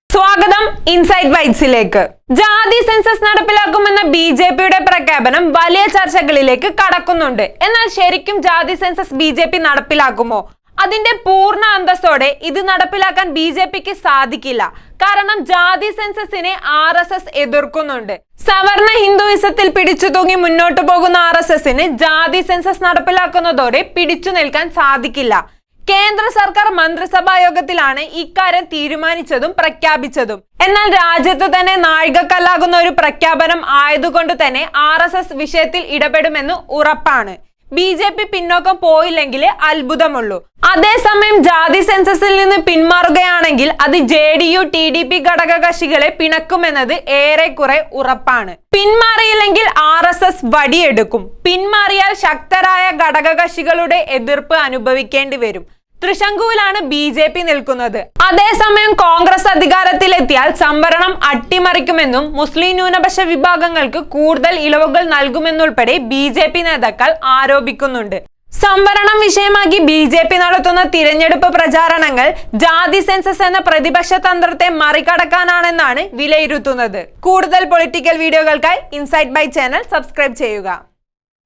സ്വാഗതം ഇൻസൈറ്റ് ബൈറ്റ്സിലേക്ക്. ജാതി സെൻസസ് നടപ്പിലാക്കുമെന്ന ബിജെപിയുടെ പ്രഖ്യാപനം വലിയ ചർച്ചകളിലേക്ക് കടക്കുന്നുണ്ട്. എന്നാൽ ശരിക്കും ജാതി സെൻസസ് ബിജെപി നടപ്പിലാക്കുമോ? അതിന്റെ പൂർണ്ണ അന്തസ്സോടെ ഇത് നടപ്പിലാക്കാൻ ബിജെപിക്ക് സാധിക്കില്ല. കാരണം ജാതി സെൻസസിനെ RSS എതിർക്കുന്നുണ്ട്. സവർണ ഹിന്ദുയിസത്തിൽ പിടിച്ചു തൂങ്ങി മുന്നോട്ടു പോകുന്ന RSSന് ജാതി സെൻസസ് നടപ്പിലാക്കുന്നതോടെ പിടിച്ചു നിൽക്കാൻ സാധിക്കില്ല. കേന്ദ്ര സർക്കാർ മന്ത്രിസഭാ യോഗത്തിലാണ് ഇക്കാര്യം തീരുമാനിച്ചതും പ്രഖ്യാപിച്ചതും. എന്നാൽ രാജ്യത്ത് തന്നെ നാഴികക്കല്ലാകുന്ന ഒരു പ്രഖ്യാപനം ആയതുകൊണ്ട് തന്നെ RSS വിഷയത്തിൽ ഇടപെടുമെന്ന് ഉറപ്പാണ്. ബിജെപി പിന്നോക്കം പോയില്ലെങ്കിൽ അത്ഭുതമുള്ളൂ. അതേസമയം ജാതി സെൻസസിൽ നിന്ന് പിന്മാറുകയാണെങ്കിൽ അത് JDU TDP ഘടക കക്ഷികളെ പിണക്കുമെന്നത് ഏറെക്കുറെ ഉറപ്പാണ്. പിന്മാറിയില്ലെങ്കിൽ RSS വടിയെടുക്കും. പിന്മാറിയാൽ ശക്തരായ ഘടക കക്ഷികളുടെ എതിർപ്പ് അനുഭവിക്കേണ്ടി വരും. തൃശങ്കുവിലാണ് ബിജെപി നിൽക്കുന്നത്. അതേസമയം കോൺഗ്രസ് അധികാരത്തിലെത്തിയാൽ സംവരണം അട്ടിമറിക്കുമെന്നും മുസ്ലിം ന്യൂനപക്ഷ വിഭാഗങ്ങൾക്ക് കൂടുതൽ ഇളവുകൾ നൽകുമെന്നുൾപ്പെടെ ബിജെപി നേതാക്കൾ ആരോപിക്കുന്നുണ്ട്. സംവരണം വിഷയമാക്കി ബിജെപി നടത്തുന്ന തിരഞ്ഞെടുപ്പ് പ്രചാരണങ്ങൾ ജാതി സെൻസസ് എന്ന പ്രതിപക്ഷ തന്ത്രത്തെ മറികടക്കാനാണെന്നാണ് വിലയിരുത്തുന്നത്. കൂടുതൽ പൊളിറ്റിക്കൽ വീഡിയോകൾക്കായി ഇൻസൈറ്റ് ബൈറ്റ് ചാനൽ സബ്സ്ക്രൈബ് ചെയ്യുക.